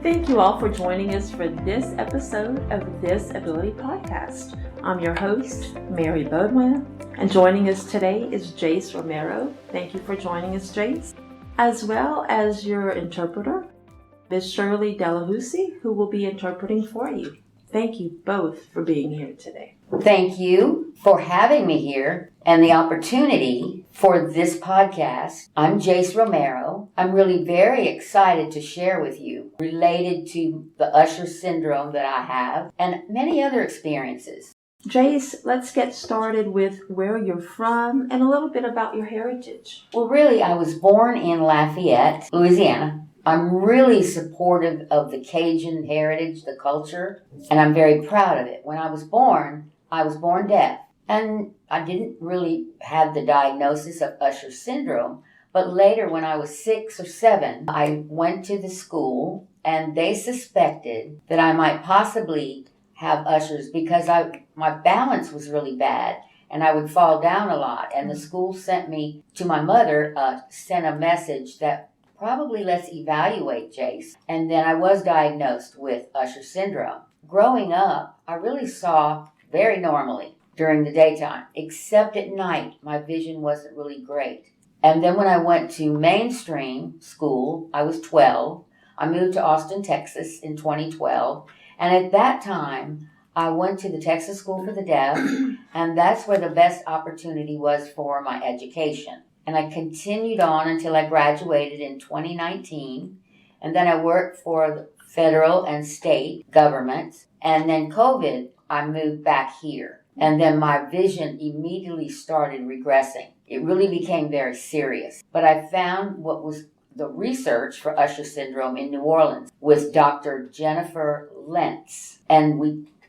Thank you all for joining us for this episode of This Ability Podcast. I'm your host, Mary Baudoin, and joining us today is Jayce Romero. Thank you for joining us, Jayce, as well as your interpreter, Ms. Shirley Delahousie, who will be interpreting for you. Thank you both for being here today. Thank you for having me here and the opportunity for this podcast. I'm Jayce Romero. I'm really very excited to share with you related to the Usher syndrome that I have and many other experiences. Jayce, let's get started with where you're from and a little bit about your heritage. Well, really, I was born in Lafayette, Louisiana. I'm really supportive of the Cajun heritage, the culture, and I'm very proud of it. When I was born deaf, and I didn't really have the diagnosis of Usher syndrome, but later when I was 6 or 7, I went to the school and they suspected that I might possibly have Usher's because my balance was really bad and I would fall down a lot, and the school sent me to my mother, sent a message that probably let's evaluate Jayce. And then I was diagnosed with Usher syndrome. Growing up, I really saw very normally during the daytime, except at night, my vision wasn't really great. And then when I went to mainstream school, I was 12. I moved to Austin, Texas in 2012. And at that time, I went to the Texas School for the Deaf, and that's where the best opportunity was for my education. And I continued on until I graduated in 2019. And then I worked for the federal and state governments. And then COVID, I moved back here. And then my vision immediately started regressing. It really became very serious. But I found what was the research for Usher syndrome in New Orleans with Dr. Jennifer Lentz. And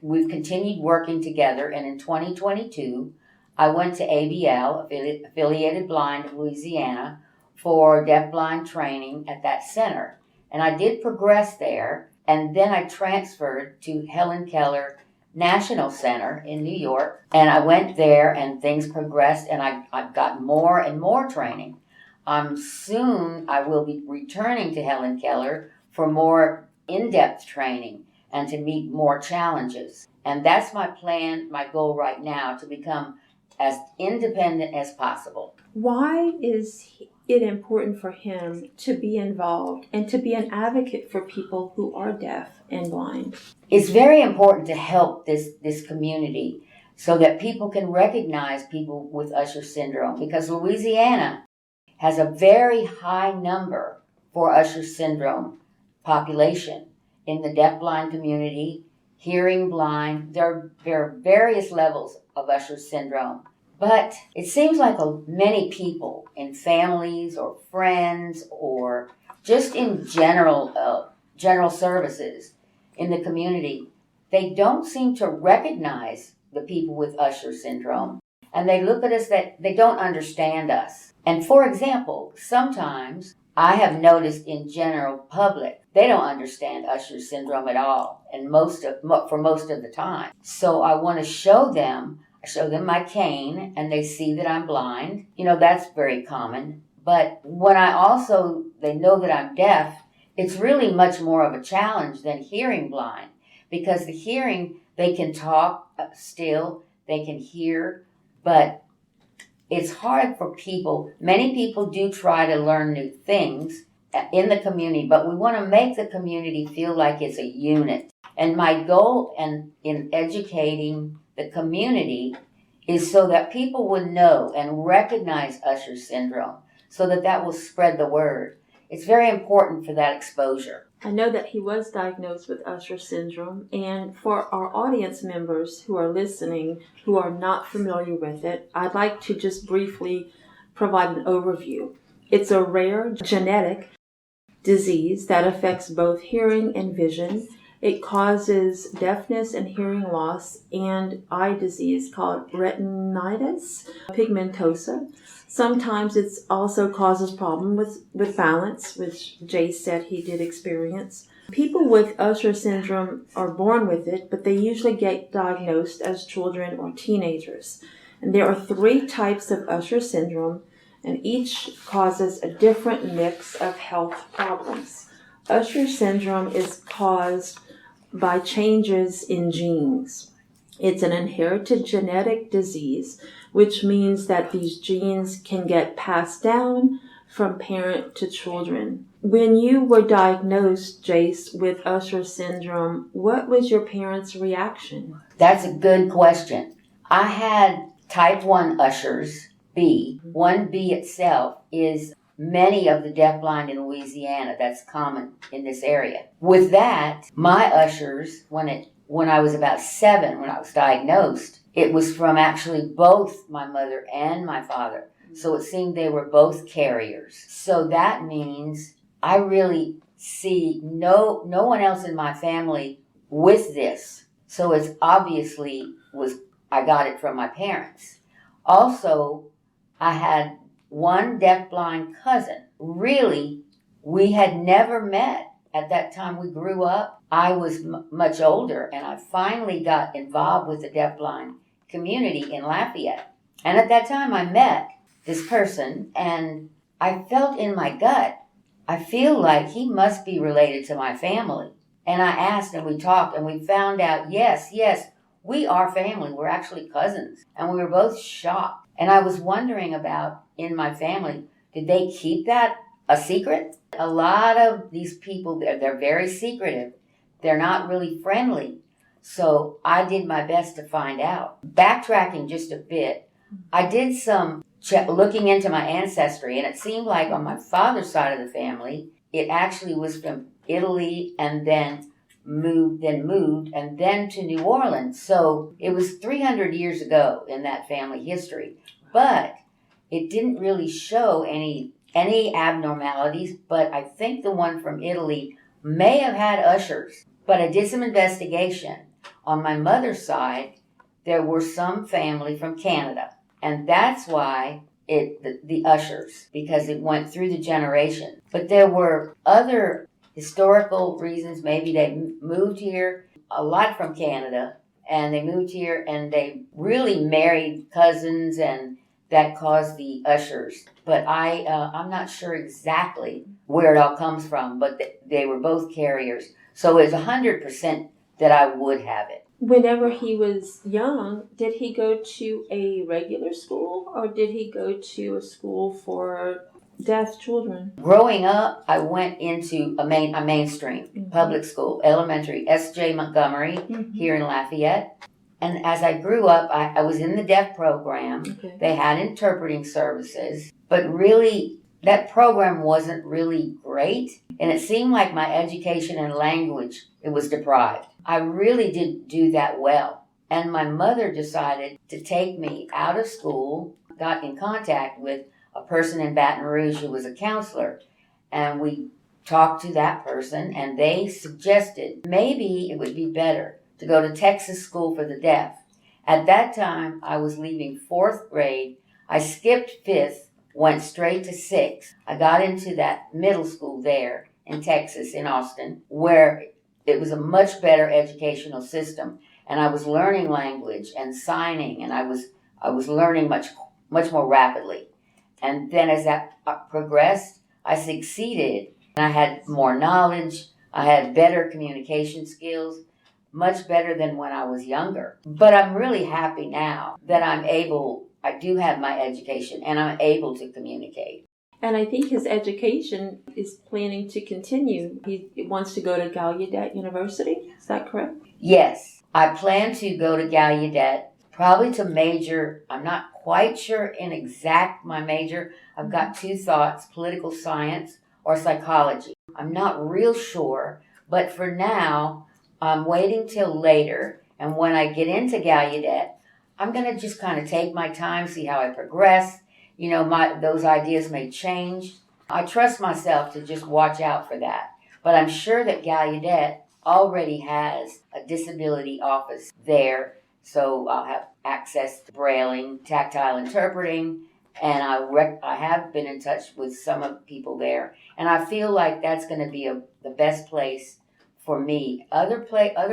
we've continued working together. And in 2022, I went to ABL, Affiliated Blind of Louisiana, for DeafBlind training at that center. And I did progress there, and then I transferred to Helen Keller National Center in New York, and I went there and things progressed, and I got more and more training. Soon I will be returning to Helen Keller for more in-depth training and to meet more challenges. And that's my plan, my goal right now, to become as independent as possible. Why is it important for him to be involved and to be an advocate for people who are deaf and blind? It's very important to help this community so that people can recognize people with Usher syndrome, because Louisiana has a very high number for Usher syndrome population in the deafblind community, hearing blind. There are various levels of Usher syndrome. But it seems like many people in families or friends or just in general services in the community, they don't seem to recognize the people with Usher syndrome. And they look at us that they don't understand us. And for example, sometimes I have noticed in general public, they don't understand Usher syndrome at all, and for most of the time. So I want to show them my cane, and they see that I'm blind. That's very common. But when they know that I'm deaf, it's really much more of a challenge than hearing blind. Because the hearing, they can talk still, they can hear, but it's hard for people. Many people do try to learn new things in the community, but we want to make the community feel like it's a unit. And my goal in educating the community is so that people would know and recognize Usher syndrome, so that will spread the word. It's very important for that exposure. I know that he was diagnosed with Usher syndrome, and for our audience members who are listening who are not familiar with it, I'd like to just briefly provide an overview. It's a rare genetic disease that affects both hearing and vision. It causes deafness and hearing loss and eye disease called retinitis pigmentosa. Sometimes it also causes problems with balance, which Jayce said he did experience. People with Usher syndrome are born with it, but they usually get diagnosed as children or teenagers. And there are 3 types of Usher syndrome, and each causes a different mix of health problems. Usher syndrome is caused by changes in genes. It's an inherited genetic disease, which means that these genes can get passed down from parent to children. When you were diagnosed, Jayce, with Usher syndrome, what was your parents' reaction? That's a good question. I had type 1 Ushers B. 1B itself is many of the deafblind in Louisiana. That's common in this area. With that, my Ushers, when I was about 7, when I was diagnosed, it was from actually both my mother and my father. So it seemed they were both carriers. So that means I really see no one else in my family with this. So it's obviously I got it from my parents. Also, I had one deafblind cousin. Really, we had never met. At that time we grew up, I was much older, and I finally got involved with the deafblind community in Lafayette. And at that time I met this person, and I felt in my gut, I feel like he must be related to my family. And I asked, and we talked, and we found out, yes, we are family. We're actually cousins. And we were both shocked. And I was wondering about, in my family, did they keep that a secret? A lot of these people, they're very secretive. They're not really friendly. So I did my best to find out. Backtracking just a bit, I did some looking into my ancestry, and it seemed like on my father's side of the family, it actually was from Italy and then moved and then to New Orleans. So it was 300 years ago in that family history. But it didn't really show any abnormalities, but I think the one from Italy may have had Ushers. But I did some investigation. On my mother's side, there were some family from Canada. And that's why the Ushers, because it went through the generation. But there were other historical reasons. Maybe they moved here, a lot from Canada, and they moved here and they really married cousins, and that caused the Ushers. But I'm not sure exactly where it all comes from, but they were both carriers. So it's 100% that I would have it. Whenever he was young, did he go to a regular school or did he go to a school for deaf children? Growing up, I went into a mainstream public school, elementary, S.J. Montgomery, here in Lafayette. And as I grew up, I was in the deaf program. Okay. They had interpreting services, but really that program wasn't really great. And it seemed like my education and language, it was deprived. I really didn't do that well. And my mother decided to take me out of school, got in contact with a person in Baton Rouge who was a counselor. And we talked to that person, and they suggested maybe it would be better to go to Texas School for the Deaf. At that time, I was leaving 4th grade. I skipped 5th, went straight to 6th. I got into that middle school there in Texas, in Austin, where it was a much better educational system. And I was learning language and signing, and I was learning much more rapidly. And then as that progressed, I succeeded. And I had more knowledge. I had better communication skills, much better than when I was younger. But I'm really happy now that I do have my education and I'm able to communicate. And I think his education is planning to continue. He wants to go to Gallaudet University. Is that correct? Yes. I plan to go to Gallaudet, probably to major. I'm not quite sure in exact my major. I've got 2 thoughts, political science or psychology. I'm not real sure, but for now, I'm waiting till later. And when I get into Gallaudet, I'm going to just kind of take my time, see how I progress. You know, those ideas may change. I trust myself to just watch out for that. But I'm sure that Gallaudet already has a disability office there. So I'll have access to brailing, tactile interpreting, and I have been in touch with some of the people there. And I feel like that's going to be the best place for me. Other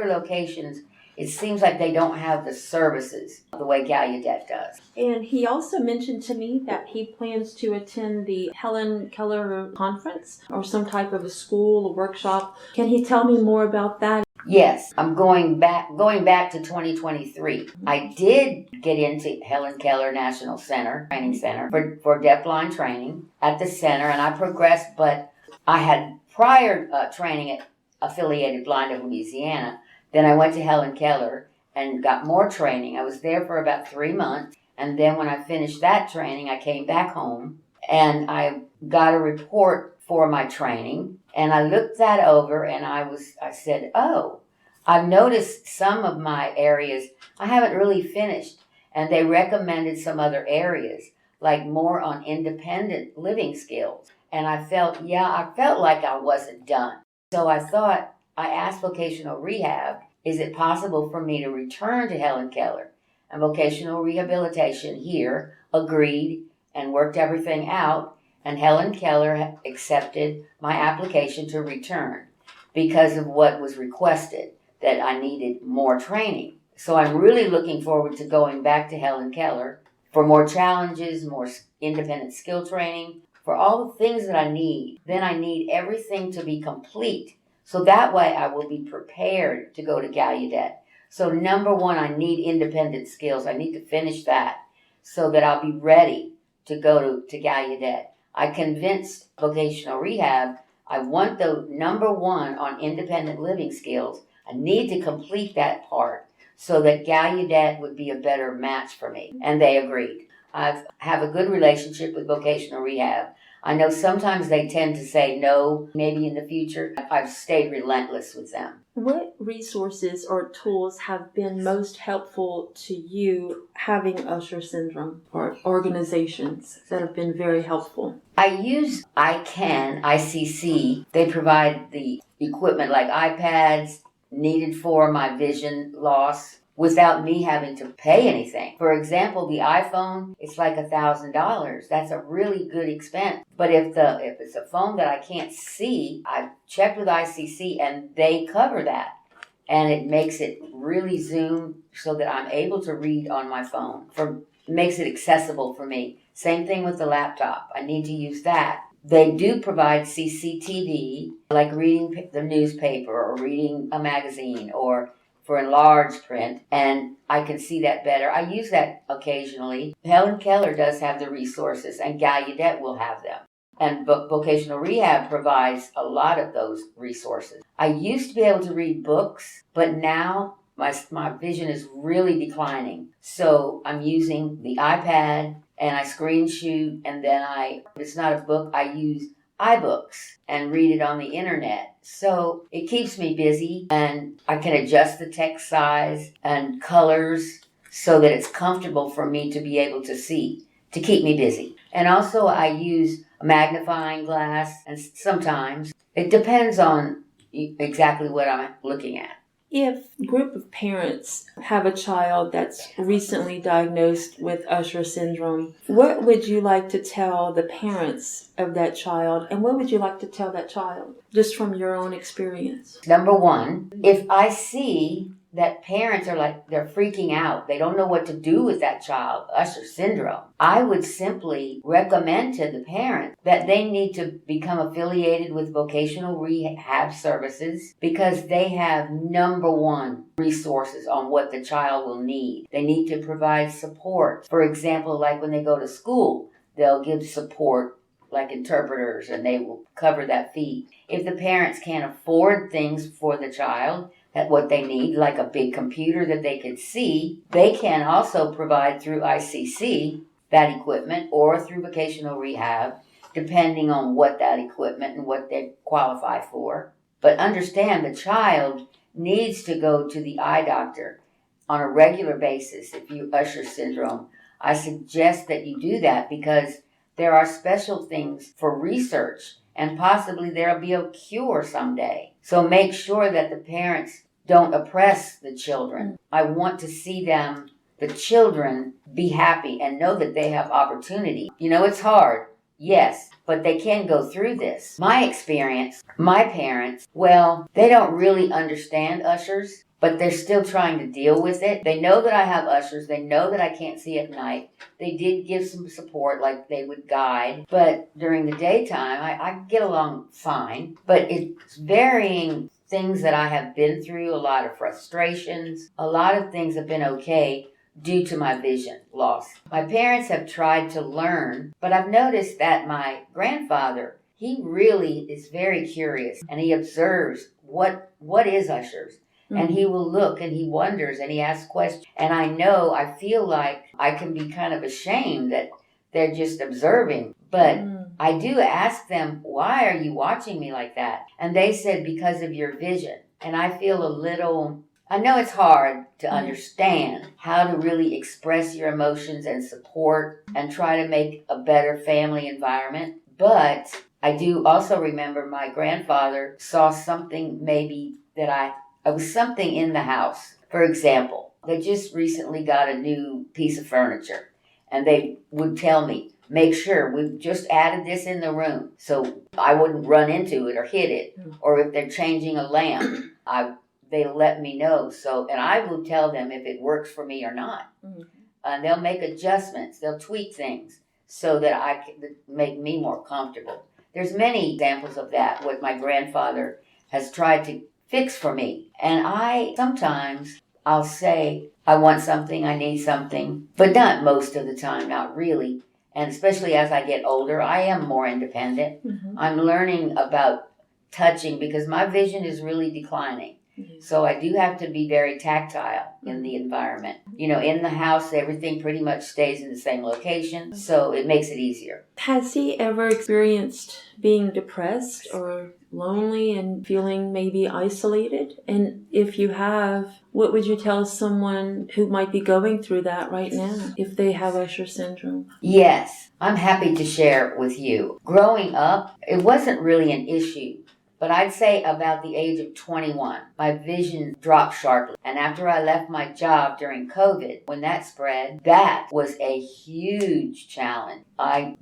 locations, it seems like they don't have the services the way Gallaudet does. And he also mentioned to me that he plans to attend the Helen Keller conference or some type of a school, a workshop. Can he tell me more about that? Yes, I'm going back to 2023. I did get into Helen Keller National Center, Training Center, for DeafBlind training at the center, and I progressed, but I had prior training at Affiliated Blind of Louisiana. Then I went to Helen Keller and got more training. I was there for about 3 months, and then when I finished that training, I came back home, and I got a report for my training, and I looked that over, and I said, oh, I've noticed some of my areas I haven't really finished, and they recommended some other areas, like more on independent living skills, and I felt like I wasn't done. So I asked vocational rehab, is it possible for me to return to Helen Keller? And vocational rehabilitation here agreed and worked everything out, and Helen Keller accepted my application to return because of what was requested, that I needed more training. So I'm really looking forward to going back to Helen Keller for more challenges, more independent skill training, for all the things that I need. Then I need everything to be complete, so that way I will be prepared to go to Gallaudet. So number one, I need independent skills. I need to finish that so that I'll be ready to go to Gallaudet. I convinced vocational rehab I want the number one on independent living skills. I need to complete that part so that Gallaudet would be a better match for me. And they agreed. I have a good relationship with vocational rehab. I know sometimes they tend to say no, maybe in the future. I've stayed relentless with them. What resources or tools have been most helpful to you having Usher syndrome, or organizations that have been very helpful? I use ICC. They provide the equipment like iPads needed for my vision loss without me having to pay anything. For example, the iPhone, it's like $1,000. That's a really good expense. But if it's a phone that I can't see, I've checked with ICC and they cover that. And it makes it really zoom so that I'm able to read on my phone. Makes it accessible for me. Same thing with the laptop. I need to use that. They do provide CCTV, like reading the newspaper or reading a magazine or for enlarged print, and I can see that better. I use that occasionally. Helen Keller does have the resources, and Gallaudet will have them. And vocational rehab provides a lot of those resources. I used to be able to read books, but now my vision is really declining. So I'm using the iPad, and I screen shoot, and then if it's not a book, I use iBooks and read it on the internet. So it keeps me busy, and I can adjust the text size and colors so that it's comfortable for me to be able to see, to keep me busy. And also I use a magnifying glass, and sometimes it depends on exactly what I'm looking at. If a group of parents have a child that's recently diagnosed with Usher syndrome, what would you like to tell the parents of that child, and what would you like to tell that child, just from your own experience? Number one, if I see that parents are they're freaking out, they don't know what to do with that child, Usher syndrome, I would simply recommend to the parent that they need to become affiliated with vocational rehab services, because they have number one resources on what the child will need. They need to provide support. For example, like when they go to school, they'll give support like interpreters, and they will cover that fee. If the parents can't afford things for the child, what they need, like a big computer that they could see, they can also provide through ICC that equipment, or through vocational rehab, depending on what that equipment and what they qualify for. But understand, the child needs to go to the eye doctor on a regular basis. If you Usher syndrome, I suggest that you do that, because there are special things for research, and possibly there'll be a cure someday. So make sure that the parents don't oppress the children. I want to see the children, be happy and know that they have opportunity. It's hard, yes, but they can go through this. My experience, my parents, they don't really understand Ushers. but they're still trying to deal with it. They know that I have ushers. They know that I can't see at night. They did give some support, like they would guide. But during the daytime, I get along fine. But it's varying things that I have been through, a lot of frustrations. A lot of things have been okay due to my vision loss. My parents have tried to learn, but I've noticed that my grandfather, he really is very curious, and he observes what is ushers. And he will look and he wonders and he asks questions. And I feel like I can be kind of ashamed that they're just observing. But I do ask them, why are you watching me like that? And they said, because of your vision. And I feel I know it's hard to understand how to really express your emotions and support and try to make a better family environment. But I do also remember my grandfather saw something maybe that it was something in the house. For example, they just recently got a new piece of furniture, and they would tell me, make sure we've just added this in the room so I wouldn't run into it or hit it. Or if they're changing a lamp, they let me know. And I will tell them if it works for me or not. And they'll make adjustments. They'll tweak things so that I can make me more comfortable. There's many examples of that, what my grandfather has tried to fix for me. And sometimes I'll say, I want something, I need something, but not most of the time, not really. And especially as I get older, I am more independent. I'm learning about touching because my vision is really declining. So I do have to be very tactile in the environment. In the house, everything pretty much stays in the same location, so it makes it easier. Has he ever experienced being depressed or lonely and feeling maybe isolated? And if you have, what would you tell someone who might be going through that right now if they have Usher syndrome? Yes, I'm happy to share with you. Growing up, it wasn't really an issue. But I'd say about the age of 21, my vision dropped sharply. And after I left my job during COVID, when that spread, that was a huge challenge.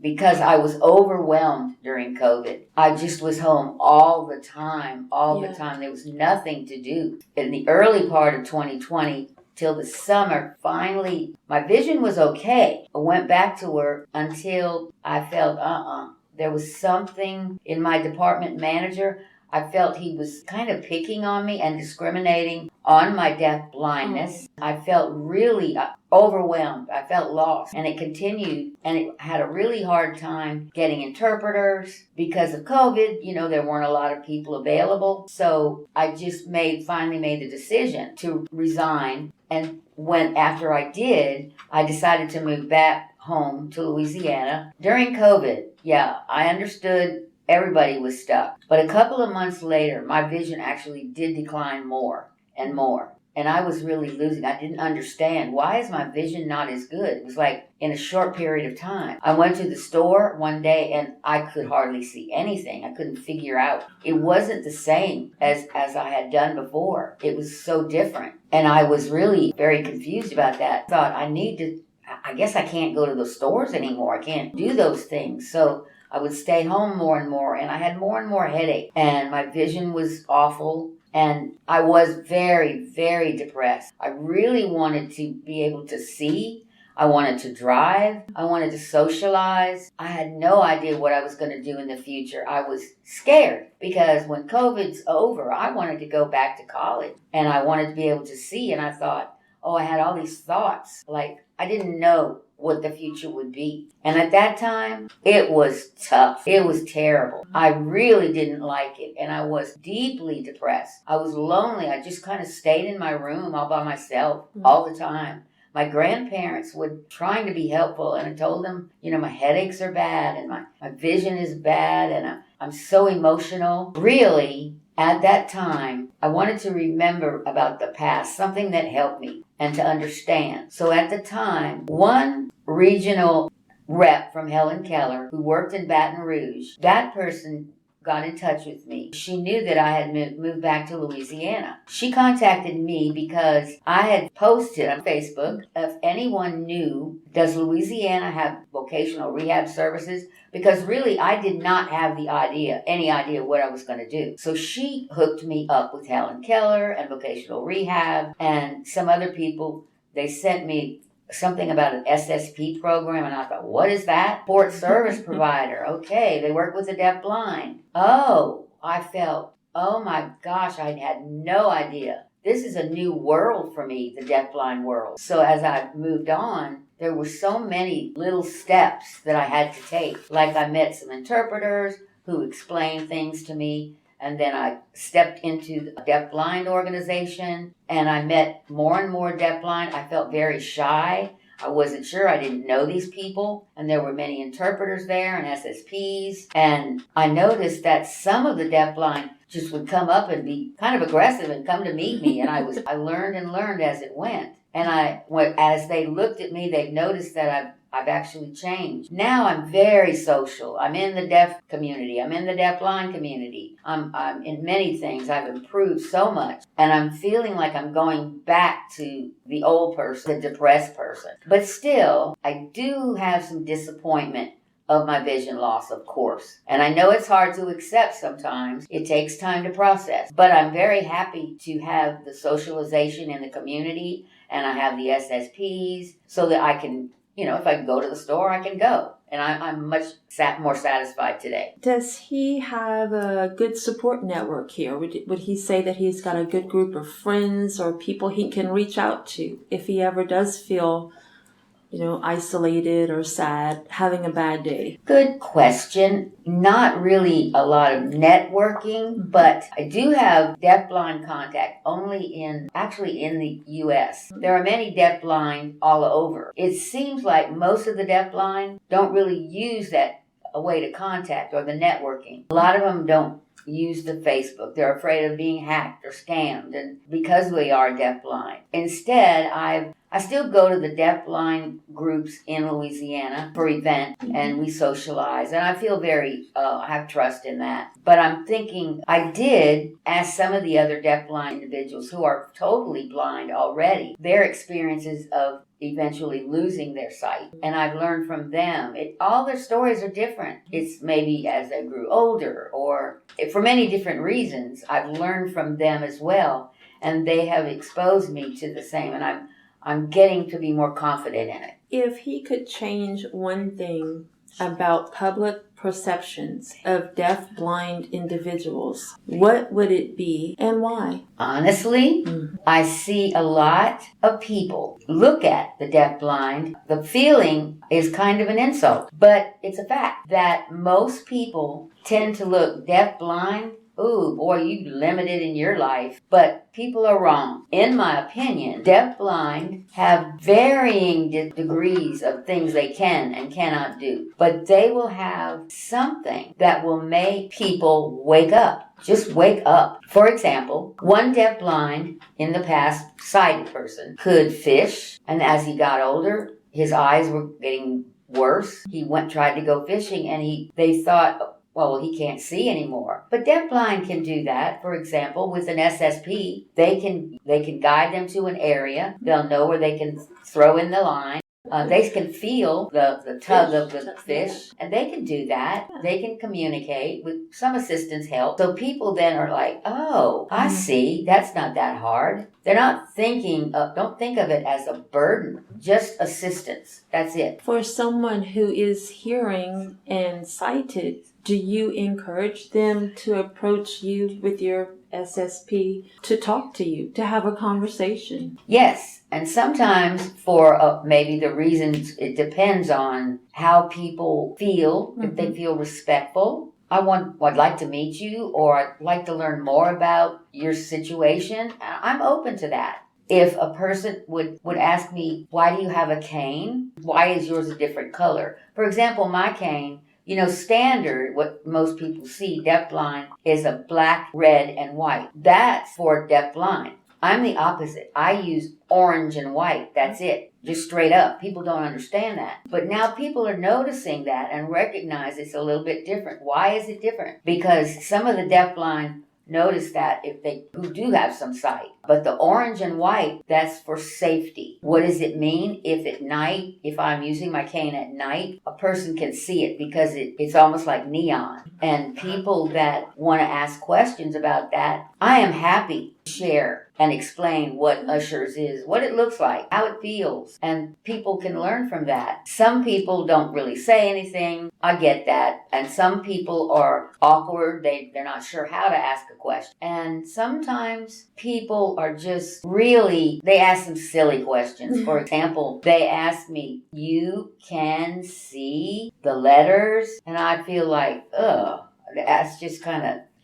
Because I was overwhelmed during COVID. I just was home all the time. There was nothing to do. In the early part of 2020, till the summer, finally, my vision was okay. I went back to work until I felt, there was something in my department manager. I felt he was kind of picking on me and discriminating on my DeafBlindness. I felt really overwhelmed. I felt lost. And it continued. And it had a really hard time getting interpreters. Because of COVID, there weren't a lot of people available. So I just finally made the decision to resign. And after I did, I decided to move back home to Louisiana. During COVID, I understood everybody was stuck. But a couple of months later, my vision actually did decline more and more. And I was really losing. I didn't understand. Why is my vision not as good? It was like in a short period of time. I went to the store one day and I could hardly see anything. I couldn't figure out. It wasn't the same as I had done before. It was so different. And I was really very confused about that. I thought, I guess I can't go to those stores anymore. I can't do those things. So I would stay home more and more, and I had more and more headache, and my vision was awful, and I was very, very depressed. I really wanted to be able to see. I wanted to drive. I wanted to socialize. I had no idea what I was going to do in the future. I was scared because when COVID's over, I wanted to go back to college, and I wanted to be able to see, and I thought, I had all these thoughts, like I didn't know what the future would be. And at that time, it was tough. It was terrible. I really didn't like it. And I was deeply depressed. I was lonely. I just kind of stayed in my room all by myself all the time. My grandparents were trying to be helpful, and I told them, my headaches are bad and my vision is bad and I'm so emotional. Really, at that time, I wanted to remember about the past, something that helped me and to understand. So at the time, one regional rep from Helen Keller who worked in Baton Rouge, that person got in touch with me. She knew that I had moved back to Louisiana. She contacted me because I had posted on Facebook, if anyone knew, does Louisiana have vocational rehab services? Because really, I did not have any idea what I was going to do. So she hooked me up with Helen Keller and vocational rehab and some other people. They sent me something about an SSP program, and I thought, what is that? Support service provider. Okay, they work with the deafblind. Oh, I felt, oh my gosh, I had no idea. This is a new world for me, the deafblind world. So as I moved on, there were so many little steps that I had to take. Like I met some interpreters who explained things to me. And then I stepped into the DeafBlind organization, and I met more and more deafblind. I felt very shy. I wasn't sure. I didn't know these people. And there were many interpreters there and SSPs. And I noticed that some of the deafblind just would come up and be kind of aggressive and come to meet me. And I learned and learned as it went. And as they looked at me, they noticed that I've actually changed. Now I'm very social. I'm in the deaf community. I'm in the deafblind community. I'm in many things. I've improved so much. And I'm feeling like I'm going back to the old person, the depressed person. But still, I do have some disappointment of my vision loss, of course. And I know it's hard to accept sometimes. It takes time to process. But I'm very happy to have the socialization in the community, and I have the SSPs so that I can, if I can go to the store, I can go. And I'm much more satisfied today. Does he have a good support network here? Would he say that he's got a good group of friends or people he can reach out to if he ever does feel isolated or sad, having a bad day? Good question. Not really a lot of networking, but I do have deafblind contact actually in the U.S. There are many deafblind all over. It seems like most of the deafblind don't really use that a way to contact or the networking. A lot of them don't use the Facebook. They're afraid of being hacked or scammed, and because we are deafblind. Instead, I still go to the deafblind groups in Louisiana for events, and we socialize, and I feel I have trust in that. But I'm thinking, I did ask some of the other deafblind individuals who are totally blind already, their experiences of eventually losing their sight. And I've learned from them. All their stories are different. It's maybe as they grew older or for many different reasons. I've learned from them as well. And they have exposed me to the same. And I'm getting to be more confident in it. If he could change one thing about public perceptions of deaf-blind individuals, what would it be and why? Honestly, I see a lot of people look at the deaf-blind. The feeling is kind of an insult, but it's a fact that most people tend to look deaf-blind. Ooh, boy, you limited in your life. But people are wrong. In my opinion, deafblind have varying degrees of things they can and cannot do. But they will have something that will make people wake up. Just wake up. For example, one deafblind in the past sighted person could fish, and as he got older, his eyes were getting worse. He tried to go fishing, and they thought, well, he can't see anymore. But deafblind can do that. For example, with an SSP, they can guide them to an area. They'll know where they can throw in the line. They can feel the tug of the fish, and they can do that. They can communicate with some assistance help. So people then are like, oh, I see. That's not that hard. They're not don't think of it as a burden, just assistance. That's it. For someone who is hearing and sighted, do you encourage them to approach you with your SSP to talk to you, to have a conversation? Yes, and sometimes for maybe the reasons, it depends on how people feel. If they feel respectful, I'd like to meet you, or I'd like to learn more about your situation. I'm open to that. If a person would ask me, why do you have a cane? Why is yours a different color? For example, my cane, standard, what most people see, deafblind, is a black, red, and white. That's for deafblind. I'm the opposite. I use orange and white. That's it. just straight up. People don't understand that. But now people are noticing that and recognize it's a little bit different. Why is it different? Because some of the deafblind notice that if they who do have some sight. But the orange and white, that's for safety. What does it mean? If at night, if I'm using my cane at night, a person can see it because it's almost like neon. And people that want to ask questions about that, I am happy to share and explain what Ushers is, what it looks like, how it feels, and people can learn from that. Some people don't really say anything. I get that. And some people are awkward. They're not sure how to ask a question. And sometimes people are just really, they ask some silly questions. For example, they ask me, you can see the letters? And I feel like, that's just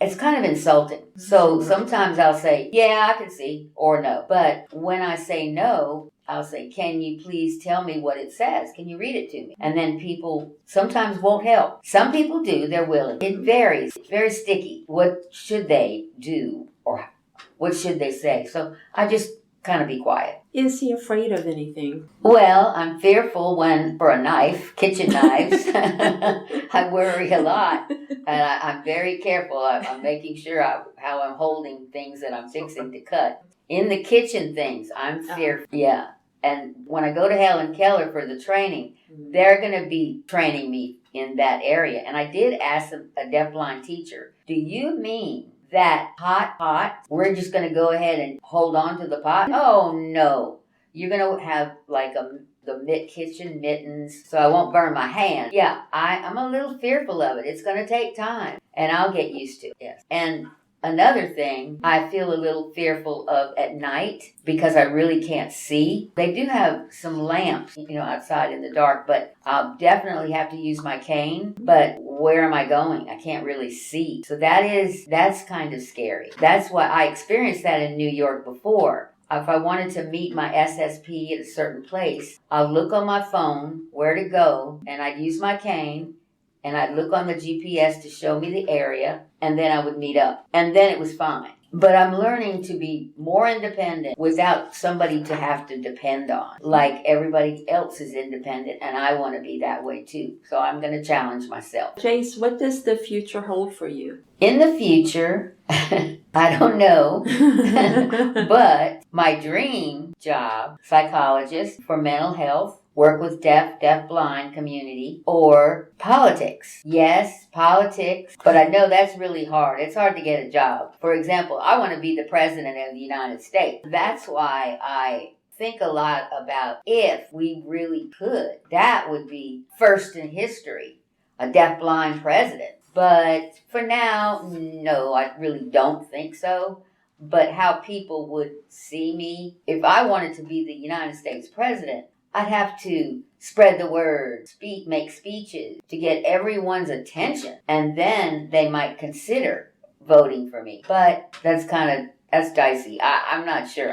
it's kind of insulting. So sometimes I'll say, yeah, I can see, or no. But when I say no, I'll say, can you please tell me what it says? Can you read it to me? And then people sometimes won't help. Some people do, they're willing. It varies. It's very sticky. What should they do? Or what should they say? So I just kind of be quiet. Is he afraid of anything? Well, I'm fearful for a knife, kitchen knives. I worry a lot. And I'm very careful. I'm making sure how I'm holding things that I'm fixing to cut. In the kitchen things, I'm fearful. Yeah. And when I go to Helen Keller for the training, they're going to be training me in that area. And I did ask a deafblind teacher, do you mean that hot pot, we're just going to go ahead and hold on to the pot? Oh, no. You're going to have like the kitchen mittens so I won't burn my hand. Yeah, I'm a little fearful of it. It's going to take time, and I'll get used to it. Yes. And another thing I feel a little fearful of at night because I really can't see. They do have some lamps, outside in the dark, but I'll definitely have to use my cane. But where am I going? I can't really see. So that's kind of scary. That's why I experienced that in New York before. If I wanted to meet my SSP at a certain place, I'll look on my phone where to go, and I'd use my cane, and I'd look on the GPS to show me the area, and then I would meet up. And then it was fine. But I'm learning to be more independent without somebody to have to depend on. Like everybody else is independent, and I want to be that way too. So I'm going to challenge myself. Jayce, what does the future hold for you? In the future, I don't know, but my dream job, psychologist for mental health, work with deaf-blind community, or politics. Yes, politics, but I know that's really hard. It's hard to get a job. For example, I want to be the president of the United States. That's why I think a lot about if we really could. That would be first in history, a deaf-blind president. But for now, no, I really don't think so. But how people would see me, if I wanted to be the United States president, I'd have to spread the word, make speeches to get everyone's attention. And then they might consider voting for me. But that's dicey. I'm not sure.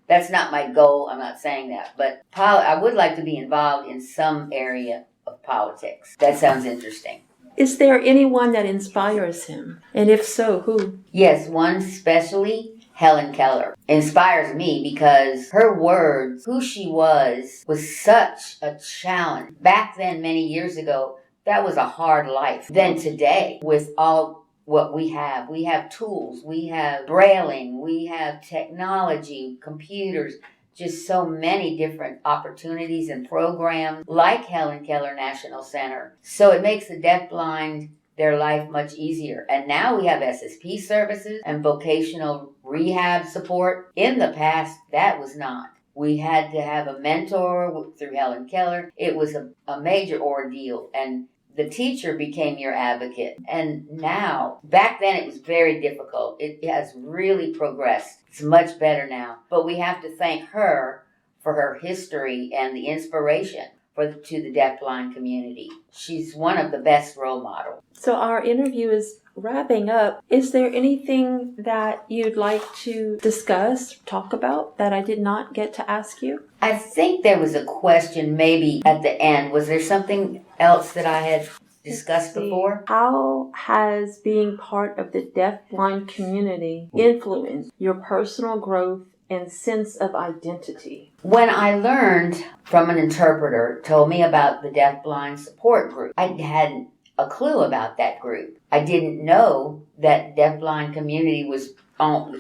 That's not my goal. I'm not saying that. But I would like to be involved in some area of politics. That sounds interesting. Is there anyone that inspires him? And if so, who? Yes, one especially, Helen Keller, inspires me because her words, who she was such a challenge. Back then, many years ago, that was a hard life. Then today, with all what we have tools, we have brailing, we have technology, computers, just so many different opportunities and programs like Helen Keller National Center. So it makes the deafblind their life much easier. And now we have SSP services and vocational rehab support. In the past, that was not. We had to have a mentor through Helen Keller. It was a major ordeal, and the teacher became your advocate. And now, back then it was very difficult. It has really progressed. It's much better now. But we have to thank her for her history and the inspiration to the deafblind community. She's one of the best role models. So our interview is wrapping up. Is there anything that you'd like to discuss, talk about, that I did not get to ask you? I think there was a question maybe at the end. Was there something else that I had discussed before? How has being part of the deafblind community influenced your personal growth and sense of identity? When I learned from an interpreter, told me about the deafblind support group, I hadn't a clue about that group. I didn't know that deafblind community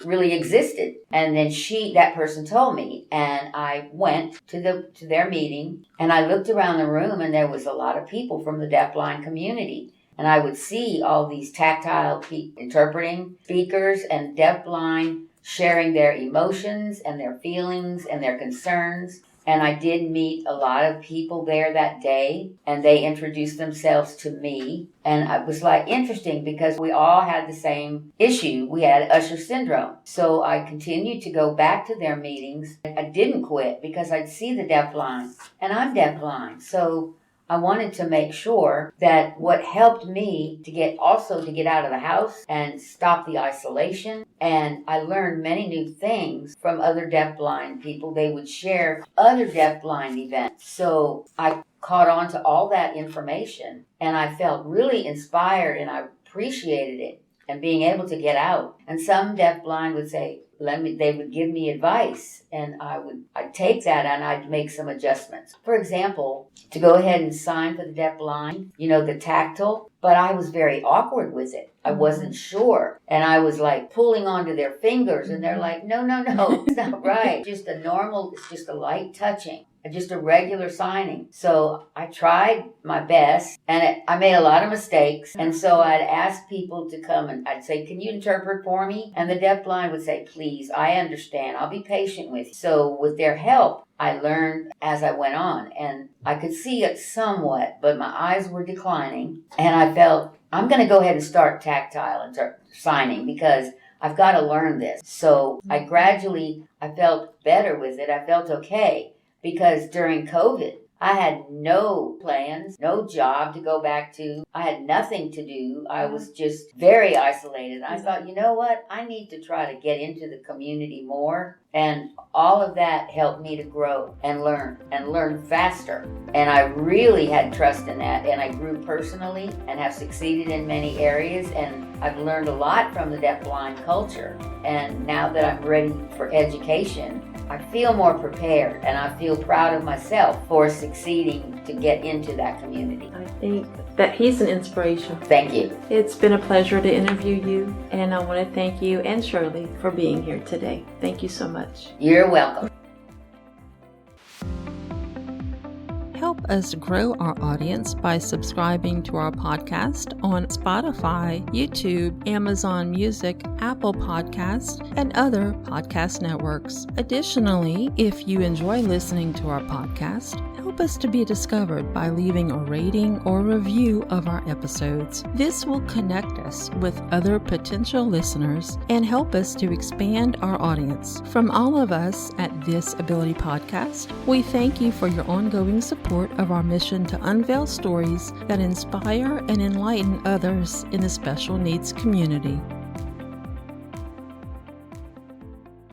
really existed. And then that person told me, and I went to their meeting, and I looked around the room, and there was a lot of people from the deafblind community. And I would see all these tactile interpreting speakers and deafblind sharing their emotions and their feelings and their concerns. And I did meet a lot of people there that day, and they introduced themselves to me. And it was interesting because we all had the same issue. We had Usher Syndrome. So I continued to go back to their meetings. I didn't quit because I'd see the deafblind, and I'm deafblind. So I wanted to make sure that what helped me to get out of the house and stop the isolation. And I learned many new things from other deafblind people. They would share other deafblind events. So I caught on to all that information, and I felt really inspired, and I appreciated it and being able to get out. And some deafblind would say, they would give me advice, and I'd take that and I'd make some adjustments. For example, to go ahead and sign for the deafblind, the tactile, but I was very awkward with it. I wasn't sure. And I was pulling onto their fingers, and they're like, no, it's not right. It's just a light touching. Just a regular signing. So I tried my best, and I made a lot of mistakes. And so I'd ask people to come, and I'd say, can you interpret for me? And the deafblind would say, please, I understand. I'll be patient with you. So with their help, I learned as I went on, and I could see it somewhat, but my eyes were declining. And I felt, I'm going to go ahead and start tactile signing because I've got to learn this. So I felt better with it. I felt okay. Because during COVID, I had no plans, no job to go back to. I had nothing to do. I was just very isolated. I thought, you know what? I need to try to get into the community more. And all of that helped me to grow and learn faster. And I really had trust in that. And I grew personally and have succeeded in many areas. And I've learned a lot from the deafblind culture. And now that I'm ready for education, I feel more prepared, and I feel proud of myself for succeeding to get into that community. I think that he's an inspiration. Thank you. It's been a pleasure to interview you, and I want to thank you and Shirley for being here today. Thank you so much. You're welcome. Help us grow our audience by subscribing to our podcast on Spotify, YouTube, Amazon Music, Apple Podcasts, and other podcast networks. Additionally, if you enjoy listening to our podcast, help us to be discovered by leaving a rating or review of our episodes. This will connect us with other potential listeners and help us to expand our audience. From all of us at This Ability Podcast, we thank you for your ongoing support of our mission to unveil stories that inspire and enlighten others in the special needs community.